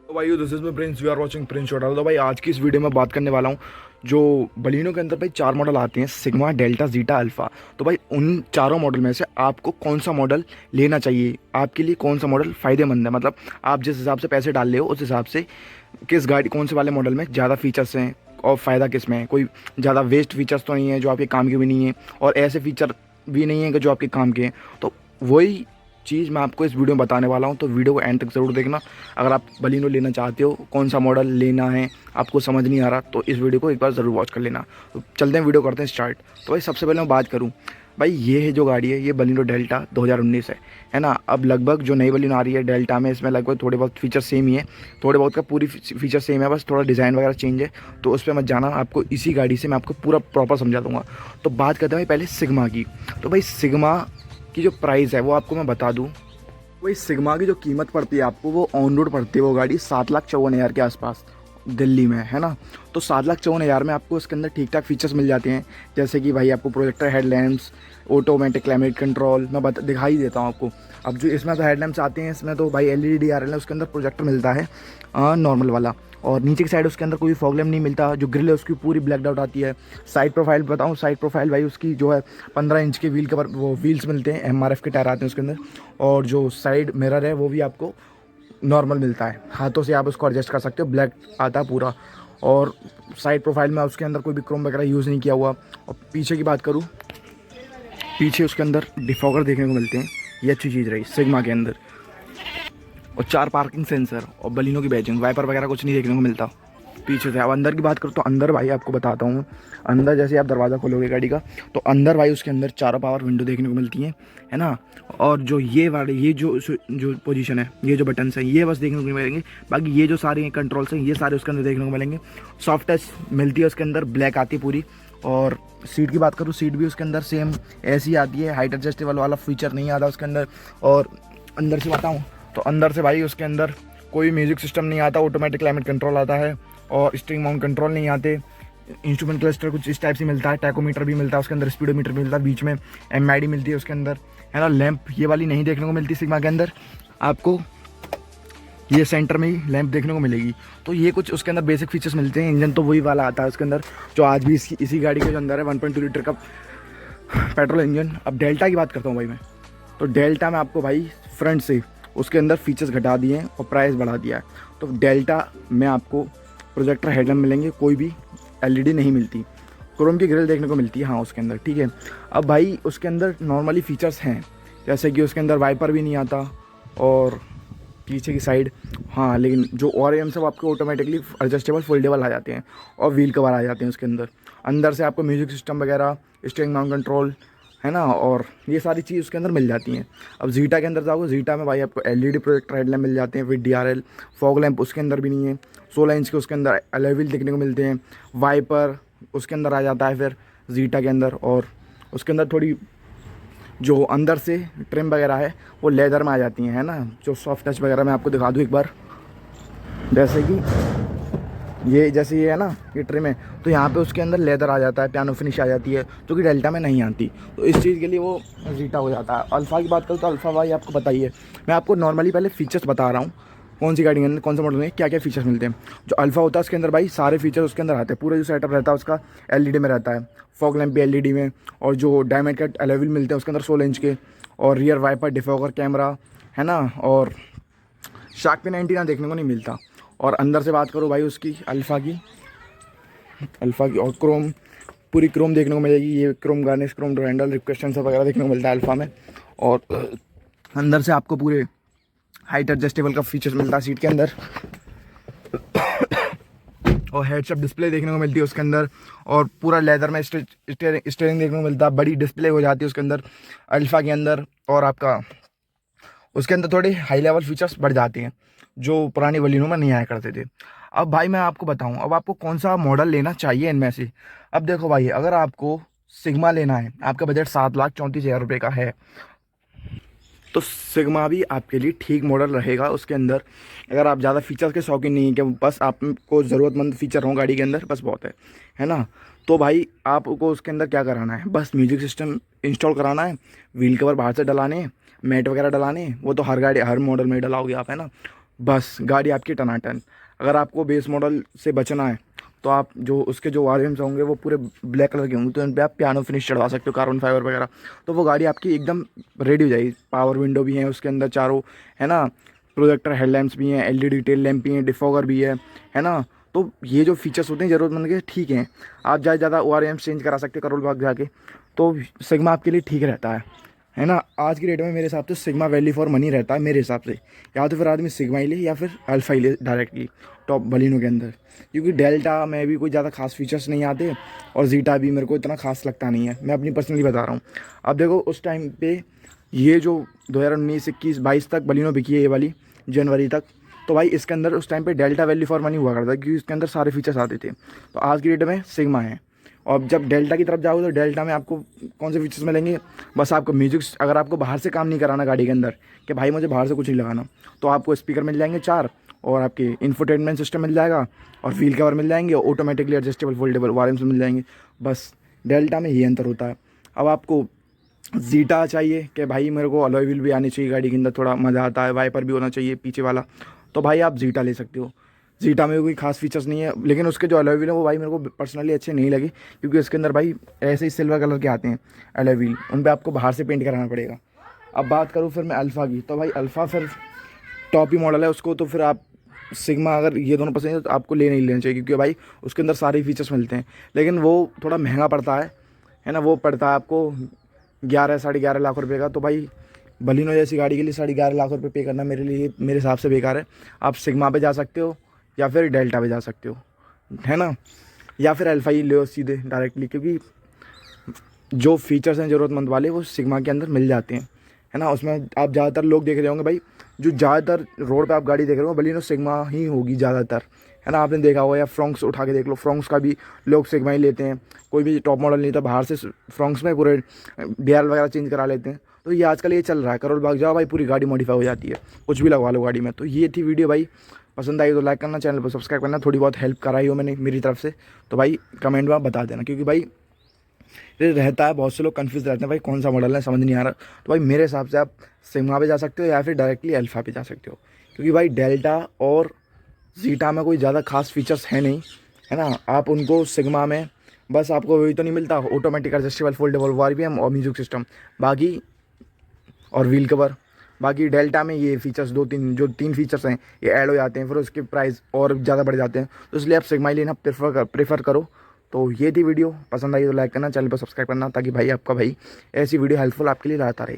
तो भाई this is my Prince, you are watching Prince short. तो भाई आज की इस वीडियो में बात करने वाला हूँ जो बलिनो के अंदर भाई चार मॉडल आते हैं, सिग्मा, डेल्टा, जीटा, अल्फा। तो भाई उन चारों मॉडल में से आपको कौन सा मॉडल लेना चाहिए, आपके लिए कौन सा मॉडल फ़ायदेमंद है, मतलब आप जिस हिसाब से पैसे डाल रहे हो उस हिसाब से किस गाड़ी कौन से वाले मॉडल में ज़्यादा फीचर्स हैं और फ़ायदा किस में है। कोई ज़्यादा वेस्ट फीचर्स तो नहीं है जो आपके काम के भी नहीं है, और ऐसे फीचर भी नहीं है कि जो आपके काम के हैं। तो वही चीज़ मैं आपको इस वीडियो में बताने वाला हूँ, तो वीडियो को एंड तक ज़रूर देखना। अगर आप बलिनो लेना चाहते हो, कौन सा मॉडल लेना है आपको समझ नहीं आ रहा, तो इस वीडियो को एक बार ज़रूर वॉच कर लेना। तो चलते हैं, वीडियो करते हैं स्टार्ट। तो भाई सबसे पहले मैं बात करूँ, भाई ये है जो गाड़ी है, ये बलिनो डेल्टा 2019 है ना। अब लगभग जो नई बलिनो आ रही है डेल्टा में, इसमें लगभग थोड़े बहुत फीचर सेम ही है, थोड़े बहुत का पूरी फीचर सेम है, बस थोड़ा डिज़ाइन वगैरह चेंज है। तो उस पर मत जाना, आपको इसी गाड़ी से मैं आपको पूरा प्रॉपर समझा दूंगा। तो बात करते हैं भाई पहले सिग्मा की। तो भाई सिग्मा की जो प्राइस है वो आपको मैं बता दूँ। वही सिग्मा की जो कीमत पड़ती है आपको, वो ऑन रोड पड़ती है वो गाड़ी 7,54,000 के आसपास दिल्ली में, है ना। तो 7,54,000 में आपको इसके अंदर ठीक ठाक फीचर्स मिल जाते हैं, जैसे कि भाई आपको projector headlamps, automatic climate control, मैं दिखा ही देता हूँ आपको। अब जो इसमें तो हेडलैम्प्स आते हैं, इसमें तो भाई एलईडी आ रहे हैं, उसके अंदर प्रोजेक्टर मिलता है नॉर्मल वाला, और नीचे की साइड उसके अंदर कोई फॉग लैम्प नहीं मिलता। जो ग्रिल है उसकी पूरी ब्लैकड आउट आती है। साइड प्रोफाइल बताऊँ, साइड प्रोफाइल भाई उसकी जो है 15 इंच के व्हील कवर, वो व्हील्स मिलते हैं, एमआरएफ के टायर आते हैं उसके अंदर। और जो साइड मिरर है वो भी आपको नॉर्मल मिलता है, हाथों से आप उसको एडजस्ट कर सकते हो, ब्लैक आता है पूरा। और साइड प्रोफाइल में उसके अंदर कोई भी क्रोम वगैरह यूज़ नहीं किया हुआ। और पीछे की बात करूँ, पीछे उसके अंदर डिफॉगर देखने को मिलते हैं, ये अच्छी चीज़ रही सिग्मा के अंदर। और 4 पार्किंग सेंसर, और बलिनो की बैजिंग, वाइपर वगैरह कुछ नहीं देखने को मिलता पीछे से। अब अंदर की बात करूँ तो अंदर भाई आपको बताता हूँ, अंदर जैसे आप दरवाज़ा खोलोगे गाड़ी का, तो अंदर भाई उसके अंदर चारों पावर विंडो देखने को मिलती हैं, है ना। और जो ये वाले, ये जो पोजीशन है, ये जो बटन्स हैं, ये बस देखने को नहीं मिलेंगे। बाकी ये जो सारे कंट्रोल्स हैं, ये सारे उसके अंदर देखने को मिलेंगे। सॉफ्ट टच मिलती है उसके अंदर, ब्लैक आती है पूरी। और सीट की बात करूँ, सीट भी उसके अंदर सेम ऐसी आती है, हाइट एडजस्टेबल वाला फीचर नहीं आता उसके अंदर। और अंदर से बताऊँ तो अंदर से भाई उसके अंदर कोई म्यूजिक सिस्टम नहीं आता, ऑटोमेटिक क्लाइमेट कंट्रोल आता है, और स्टीयरिंग माउंट कंट्रोल नहीं आते। इंस्ट्रूमेंट क्लस्टर कुछ इस टाइप से मिलता है, टैकोमीटर भी मिलता है उसके अंदर, स्पीडोमीटर भी मिलता है, बीच में एमआईडी मिलती है उसके अंदर, है ना। लैंप ये वाली नहीं देखने को मिलती सिग्मा के अंदर, आपको ये सेंटर में ही लैंप देखने को मिलेगी। तो ये कुछ उसके अंदर बेसिक फीचर्स मिलते हैं। इंजन तो वही वाला आता है उसके अंदर जो आज भी इसी गाड़ी के जो अंदर है, 1.2 लीटर का पेट्रोल इंजन। अब डेल्टा की बात करता हूँ भाई मैं, तो डेल्टा में आपको भाई फ्रंट से उसके अंदर फीचर्स घटा दिए हैं और प्राइस बढ़ा दिया है। तो डेल्टा में आपको प्रोजेक्टर हेडलैम्प मिलेंगे, कोई भी एलईडी नहीं मिलती। क्रोम की ग्रिल देखने को मिलती है हाँ उसके अंदर, ठीक है। अब भाई उसके अंदर नॉर्मली फीचर्स हैं, जैसे कि उसके अंदर वाइपर भी नहीं आता, और पीछे की साइड हाँ, लेकिन जो और एम सब आपके ऑटोमेटिकली एडजस्टेबल फोल्डेबल आ जाते हैं, और व्हील कवर आ जाते हैं उसके अंदर। अंदर से आपको म्यूजिक सिस्टम वगैरह, स्टीयरिंग माउंट कंट्रोल, है ना, और ये सारी चीज़ उसके अंदर मिल जाती हैं। अब जीटा के अंदर जाओगे, जीटा में भाई आपको एलईडी प्रोजेक्टर हेडलैम्प मिल जाते हैं विद डीआरएल, फॉग लैंप उसके अंदर भी नहीं है। 16 इंच के उसके अंदर अलॉय व्हील देखने को मिलते हैं, वाइपर उसके अंदर आ जाता है फिर जीटा के अंदर। और उसके अंदर थोड़ी जो अंदर से ट्रिम वगैरह है वो लेदर में आ जाती हैं, है ना। जो सॉफ्ट टच वगैरह मैं आपको दिखा दूँ एक बार, जैसे कि ये जैसे ये है ना, ये ट्रिम है, तो यहाँ पे उसके अंदर लेदर आ जाता है, पियानो फिनिश आ जाती है, जो कि डेल्टा में नहीं आती। तो इस चीज़ के लिए वो जीटा हो जाता है। अल्फ़ा की बात करूँ तो अल्फ़ा भाई आपको बताइए, मैं आपको नॉर्मली पहले फीचर्स बता रहा हूँ, कौन सी गाड़ी के अंदर कौन सा मॉडल में क्या क्या फीचर्स मिलते हैं। जो अल्फ़ा होता है उसके अंदर भाई सारे फीचर्स उसके अंदर आते हैं, पूरा जो सेटअप रहता है उसका एलईडी में रहता है, फॉग लैंप भी एलईडी में, और जो डायमंड कट अलॉय व्हील मिलते हैं उसके अंदर 16 इंच के, और रियर वाइपर, डिफॉगर कैमरा, है ना। और शार्क पिन एंटीना देखने को नहीं मिलता। और अंदर से बात करूँ भाई उसकी अल्फ़ा की और क्रोम, पूरी क्रोम देखने को मिलेगी, ये Chrome garnish, Chrome handle, request sensor वगैरह देखने को मिलता है अल्फ़ा में। और अंदर से आपको पूरे हाइट एडजस्टेबल का फीचर्स मिलता है सीट के अंदर, और हेड्स अप डिस्प्ले देखने को मिलती है उसके अंदर, और पूरा लेदर में स्टीयरिंग देखने को मिलता है, बड़ी डिस्प्ले हो जाती है उसके अंदर अल्फ़ा के अंदर। और आपका उसके अंदर थोड़े हाई लेवल फीचर्स बढ़ जाते हैं जो पुरानी बलिनो में नहीं आया करते थे। अब भाई मैं आपको बताऊं, अब आपको कौन सा मॉडल लेना चाहिए इनमें से। अब देखो भाई, अगर आपको सिग्मा लेना है, आपका बजट 7,34,000 रुपये का है, तो सिग्मा भी आपके लिए ठीक मॉडल रहेगा उसके अंदर। अगर आप ज़्यादा फीचर्स के शौकीन नहीं हैं कि बस आपको ज़रूरतमंद फीचर हों गाड़ी के अंदर, बस बहुत है ना। तो भाई आपको उसके अंदर क्या कराना है, बस म्यूजिक सिस्टम इंस्टॉल कराना है, व्हील कवर बाहर से डलाने हैं, मैट वगैरह डलाने हैं, वो तो हर गाड़ी हर मॉडल में डलाओगे आप, है ना। बस गाड़ी आपकी टनाटन। अगर आपको बेस मॉडल से बचना है तो आप जो उसके जो वारियम्स होंगे वो पूरे ब्लैक कलर के होंगे, तो इन पे आप पियानो फिनिश चढ़वा सकते हो, कार्बन फाइबर वगैरह। तो वो गाड़ी आपकी एकदम रेडी हो जाएगी। पावर विंडो भी है उसके अंदर चारों, है ना। प्रोजेक्टर हेडलैम्प्स भी हैं, एलईडी टेल लैंप भी हैं, डिफॉगर भी है ना। तो ये जो फीचर्स होते हैं ज़रूरतमंद के ठीक हैं। आप ज़्यादा ओ आर एम्स चेंज करा सकते हैं करोल बाग जाके, तो सिग्मा आपके लिए ठीक रहता है ना। आज की डेट में मेरे हिसाब से सिग्मा वैल्यू फॉर मनी रहता है मेरे हिसाब से। या तो फिर आदमी सिग्मा ही ले या फिर अल्फा ही ले डायरेक्टली टॉप बलिनो के अंदर, क्योंकि डेल्टा में भी कोई ज़्यादा खास फीचर्स नहीं आते और जीटा भी मेरे को इतना खास लगता नहीं है। मैं अपनी पर्सनली बता रहा हूँ। अब देखो उस टाइम पे ये जो 2019 21 22 तक बलिनो बिकी है ये वाली, जनवरी तक, तो भाई इसके अंदर उस टाइम पे डेल्टा वैल्यू फॉर मनी हुआ करता है, क्योंकि इसके अंदर सारे फीचर्स आते थे। तो आज की डेट में सिग्मा है। और जब डेल्टा की तरफ जाओगे तो डेल्टा में आपको कौन से फीचर्स मिलेंगे? बस आपको म्यूजिक, अगर आपको बाहर से काम नहीं कराना गाड़ी के अंदर कि भाई मुझे बाहर से कुछ नहीं लगाना, तो आपको स्पीकर मिल जाएंगे 4, और आपके इंफोटेनमेंट सिस्टम मिल जाएगा, और व्हील कवर मिल जाएंगे, ऑटोमेटिकली एडजस्टेबल फोल्डेबल वारम्स मिल जाएंगे। बस डेल्टा में ये अंतर होता है। अब आपको जीटा चाहिए कि भाई मेरे को अलॉय व्हील भी आनी चाहिए गाड़ी के अंदर, थोड़ा मज़ा आता है, वाइपर भी होना चाहिए पीछे वाला, तो भाई आप जीटा ले सकते हो। जीटा में कोई खास फीचर्स नहीं है, लेकिन उसके जो अलॉय व्हील है वो भाई मेरे को पर्सनली अच्छे नहीं लगे, क्योंकि उसके अंदर भाई ऐसे ही सिल्वर कलर के आते हैं अलॉय व्हील, उन पर आपको बाहर से पेंट कराना पड़ेगा। अब बात करूँ फिर मैं अल्फ़ा की, तो भाई अल्फ़ा फिर टॉप ही मॉडल है उसको, तो फिर आप सिग्मा अगर ये दोनों पसंद है तो आपको ले नहीं लेना चाहिए, क्योंकि भाई उसके अंदर सारे फीचर्स मिलते हैं, लेकिन वो थोड़ा महंगा पड़ता है ना। वो पड़ता है आपको 11 साढ़े 11 लाख रुपए का। तो भाई बलिनो जैसी गाड़ी के लिए 11.5 लाख रुपए पे करना मेरे लिए, मेरे हिसाब से बेकार है। आप सिग्मा पे जा सकते हो या फिर डेल्टा पे जा सकते हो, है ना, या फिर अल्फा ही ले सीधे डायरेक्टली, क्योंकि जो फीचर्स हैं ज़रूरतमंद वाले वो सिग्मा के अंदर मिल जाते हैं, है ना। उसमें आप ज़्यादातर लोग देख रहे होंगे भाई, जो ज़्यादातर रोड पे आप गाड़ी देख रहे हो बलिनो सिग्मा ही होगी ज़्यादातर, है ना। आपने देखा होगा, या फ्रॉन्क्स उठा के देख लो, फ्रॉन्क्स का भी लोग सिग्मा ही लेते हैं। कोई भी टॉप मॉडल नहीं था, बाहर से फ्रॉन्क्स में पूरे डीआर वगैरह चेंज करा लेते हैं। तो ये आजकल ये चल रहा है, करोल बाग जाओ भाई पूरी गाड़ी मॉडिफाई हो जाती है, कुछ भी लगवा लो गाड़ी में। तो ये थी वीडियो भाई, पसंद आई तो लाइक करना, चैनल पर सब्सक्राइब करना। थोड़ी बहुत हेल्प कराई हो मैंने मेरी तरफ से तो भाई कमेंट में आप बता देना, क्योंकि भाई ये रहता है, बहुत से लोग कंफ्यूज रहते हैं भाई कौन सा मॉडल है समझ नहीं आ रहा। तो भाई मेरे हिसाब से आप सिग्मा पे जा सकते हो या फिर डायरेक्टली अल्फा पे जा सकते हो, क्योंकि भाई डेल्टा और जीटा में कोई ज़्यादा खास फीचर्स है नहीं, है ना। आप उनको सिग्मा में बस आपको वही तो नहीं मिलता, ऑटोमेटिक एडजस्टेबल फोल्डेबल वारबीएम और म्यूजिक सिस्टम, बाकी और व्हील कवर। बाकी डेल्टा में ये फीचर्स जो तीन फीचर्स हैं ये ऐड हो जाते हैं, फिर उसके प्राइस और ज़्यादा बढ़ जाते हैं, तो इसलिए आप सिग्मा ही लेना प्रेफर करो। तो ये थी वीडियो, पसंद आई तो लाइक करना, चैनल पर सब्सक्राइब करना, ताकि भाई आपका भाई ऐसी वीडियो हेल्पफुल आपके लिए लाता रहे।